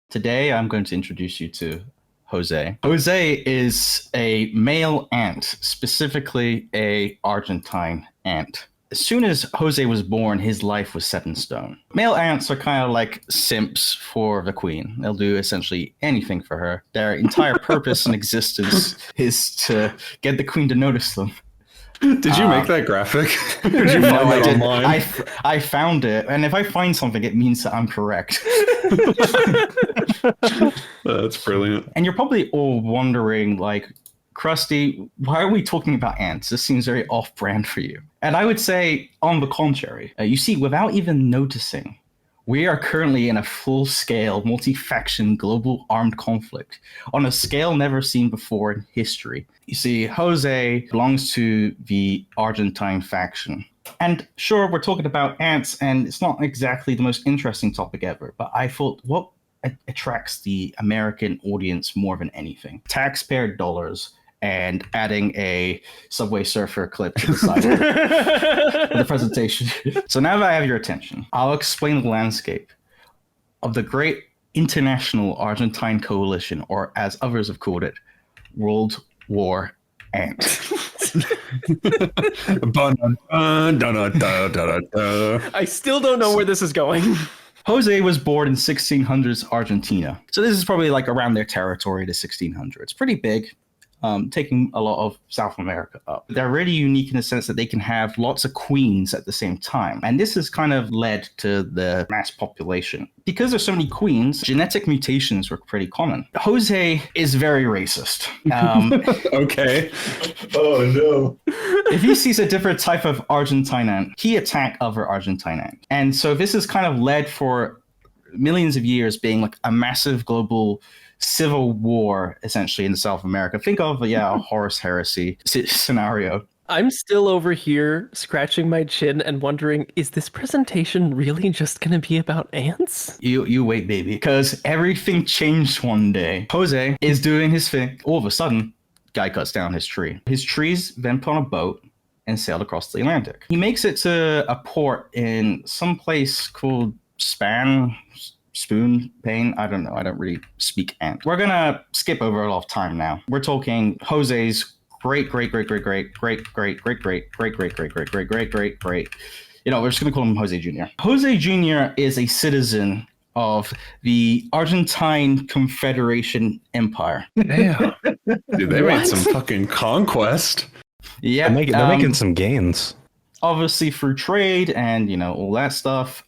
Today, I'm going to introduce you to Jose. Jose is a male ant, specifically a Argentine ant. As soon as Jose was born, his life was set in stone. Male ants are kind of like simps for the queen. They'll do essentially anything for her. Their entire purpose and existence is to get the queen to notice them. Did you make that graphic? Did you No, find I that did. online? I found it, and if I find something, it means that I'm correct. That's brilliant. And you're probably all wondering, like, Crusty, why are we talking about ants? This seems very off-brand for you. And I would say, on the contrary, you see, without even noticing, we are currently in a full-scale, multi-faction global armed conflict on a scale never seen before in history. You see, Jose belongs to the Argentine faction. And sure, we're talking about ants, and it's not exactly the most interesting topic ever, but I thought what attracts the American audience more than anything? Taxpayer dollars and adding a Subway Surfer clip to the side of the presentation. So now that I have your attention, I'll explain the landscape of the great international Argentine coalition, or as others have called it, World War Ant. I still don't know where this is going. Jose was born in 1600s Argentina. So this is probably like around their territory, the 1600s. Pretty big. Taking a lot of South America up. They're really unique in the sense that they can have lots of queens at the same time. And this has kind of led to the mass population. Because there's so many queens, genetic mutations were pretty common. Jose is very racist. Okay. Oh, no. If he sees a different type of Argentine ant, he attack other Argentine ants. And so this has kind of led for millions of years being like a massive global civil war, essentially, in South America. Think of, a Horus Heresy scenario. I'm still over here scratching my chin and wondering, is this presentation really just going to be about ants? You wait, baby, because everything changed one day. Jose is doing his thing. All of a sudden, guy cuts down his tree. His trees then put on a boat and sailed across the Atlantic. He makes it to a port in some place called Spoon, Pain, I don't know. I don't really speak ant. We're gonna skip over a lot of time now. We're talking Jose's great. We're just gonna call him Jose Jr. Jose Jr. is a citizen of the Argentine Confederation Empire. Damn. Dude, they made some fucking conquest. Yeah, they're making some gains. Obviously through trade and all that stuff.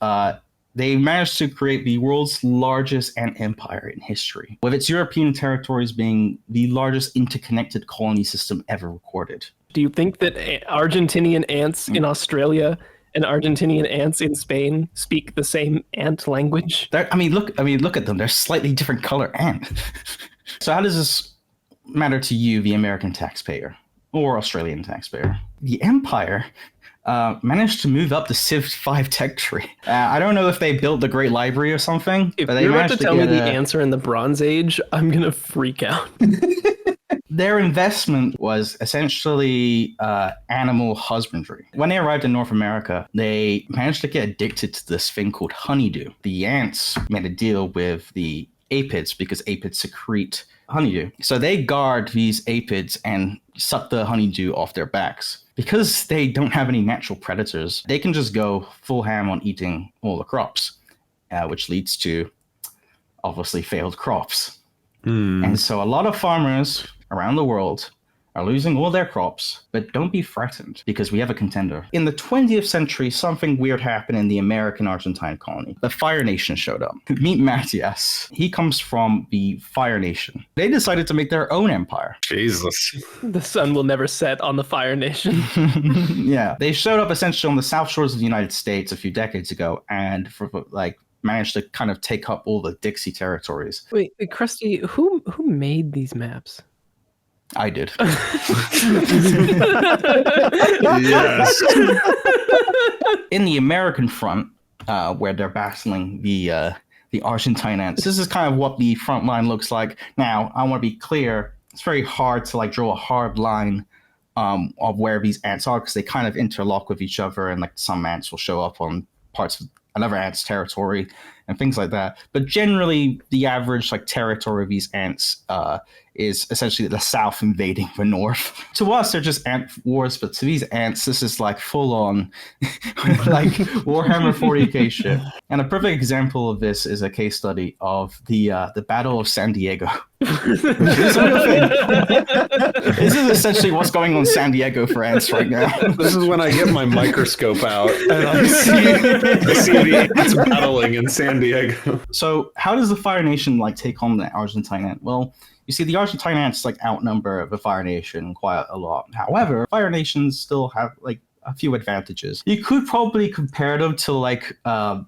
They managed to create the world's largest ant empire in history, with its European territories being the largest interconnected colony system ever recorded. Do you think that Argentinian ants in Australia and Argentinian ants in Spain speak the same ant language? Look at them. They're slightly different color ant. So how does this matter to you, the American taxpayer or Australian taxpayer? The empire managed to move up the Civ 5 tech tree. I don't know if they built the Great Library or something. If but they you're about managed to tell me the get ants are in the Bronze Age, I'm going to freak out. Their investment was essentially animal husbandry. When they arrived in North America, they managed to get addicted to this thing called honeydew. The ants made a deal with the apids because apids secrete honeydew. So they guard these apids and suck the honeydew off their backs. Because they don't have any natural predators, they can just go full ham on eating all the crops, which leads to, obviously, failed crops. And so a lot of farmers around the world are losing all their crops, but don't be frightened because we have a contender. In the 20th century, something weird happened in the American Argentine colony. The Fire Nation showed up. Meet Matthias. He comes from the Fire Nation. They decided to make their own empire. Jesus. The sun will never set on the Fire Nation. Yeah. They showed up essentially on the South Shores of the United States a few decades ago and managed to kind of take up all the Dixie territories. Wait, Crusty, who made these maps? I did. Yes. In the American front, where they're battling the Argentine ants, this is kind of what the front line looks like. Now, I want to be clear, it's very hard to draw a hard line of where these ants are because they kind of interlock with each other, and some ants will show up on parts of another ant's territory, and things like that. But generally, the average like territory of these ants is essentially the south invading the north. To us, they're just ant wars, but to these ants, this is like full on like Warhammer 40k shit. And a perfect example of this is a case study of the Battle of San Diego. This is essentially what's going on in San Diego for ants right now. This is when I get my microscope out and I see the ants battling in San Diego. So how does the Fire Nation like take on the Argentine ant? Well, you see, the Argentine ants like outnumber the Fire Nation quite a lot. However, Fire Nations still have like a few advantages. You could probably compare them to like a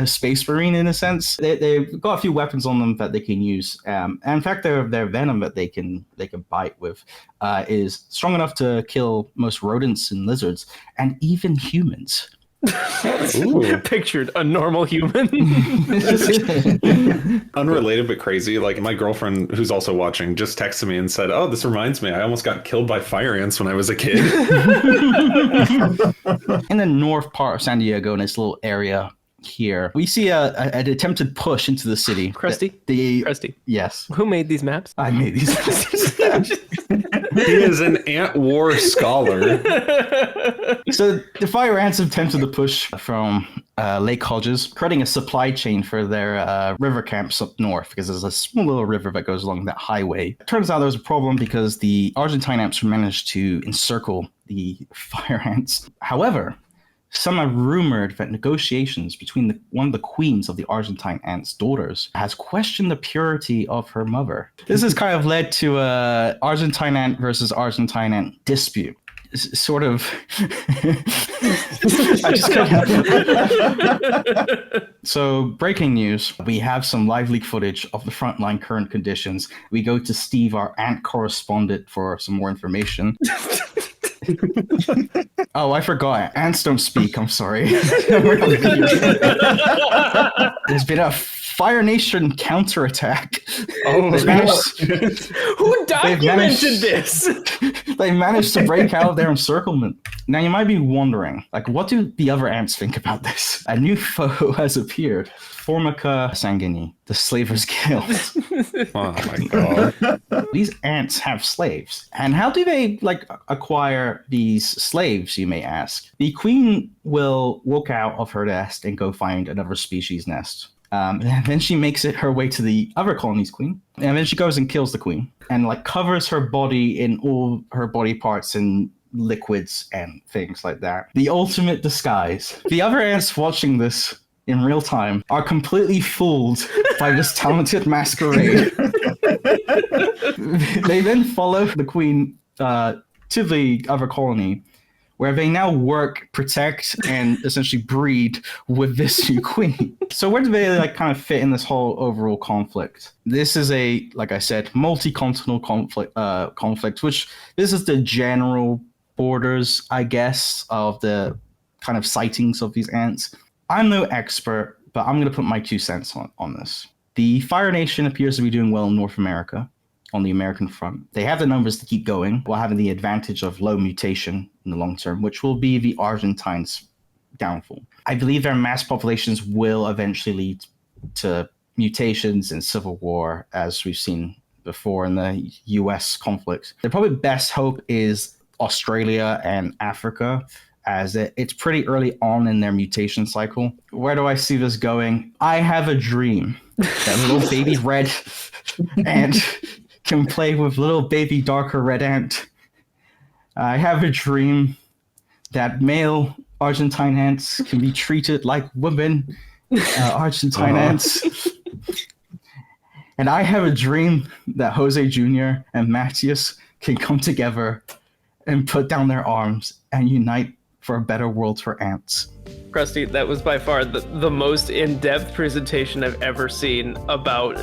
space marine in a sense. They've got a few weapons on them that they can use. And in fact, their venom that they can bite with is strong enough to kill most rodents and lizards and even humans. Pictured a normal human. Unrelated but crazy. Like my girlfriend, who's also watching, just texted me and said, "Oh, this reminds me. I almost got killed by fire ants when I was a kid." In the north part of San Diego, in this little area here, we see an attempted push into the city. Crusty? Crusty. Yes. Who made these maps? I made these. He is an ant war scholar. So the fire ants attempted to push from Lake Hodges, creating a supply chain for their river camps up north, because there's a small little river that goes along that highway. It turns out there was a problem because the Argentine ants managed to encircle the fire ants. However, some have rumored that negotiations between one of the queens of the Argentine ants' daughters has questioned the purity of her mother. This has kind of led to a Argentine ant versus Argentine ant dispute. Sort of. I just couldn't. So, breaking news. We have some live leak footage of the frontline current conditions. We go to Steve, our ant correspondent, for some more information. Oh, I forgot. Ants don't speak. I'm sorry. There's been a Fire Nation counterattack. Oh, Who documented this? They managed to break out of their encirclement. Now, you might be wondering, like, what do the other ants think about this? A new foe has appeared. Formica sanguini, the Slavers Guild. oh my god. These ants have slaves. And how do they, like, acquire these slaves, you may ask? The queen will walk out of her nest and go find another species nest. And then she makes it her way to the other colony's queen. And then she goes and kills the queen and like covers her body in all her body parts and liquids and things like that. The ultimate disguise. The other ants watching this in real time are completely fooled by this talented masquerade. They then follow the queen to the other colony, where they now work, protect, and essentially breed with this new queen. So where do they like kind of fit in this whole overall conflict? This is a, like I said, multi-continental conflict, which this is the general borders, I guess, of the kind of sightings of these ants. I'm no expert, but I'm going to put my 2 cents on this. The Fire Nation appears to be doing well in North America, on the American front. They have the numbers to keep going while having the advantage of low mutation in the long term, which will be the Argentines' downfall. I believe their mass populations will eventually lead to mutations and civil war, as we've seen before in the US conflict. Their probably best hope is Australia and Africa, as it's pretty early on in their mutation cycle. Where do I see this going? I have a dream that little baby red ant can play with little baby darker red ant. I have a dream that male Argentine ants can be treated like women Argentine ants. And I have a dream that Jose Jr. and Matthias can come together and put down their arms and unite for a better world for ants. Crusty, that was by far the most in-depth presentation I've ever seen about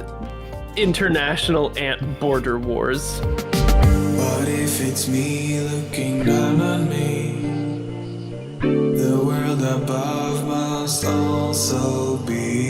international ant border wars. What if it's me looking down on me? The world above must also be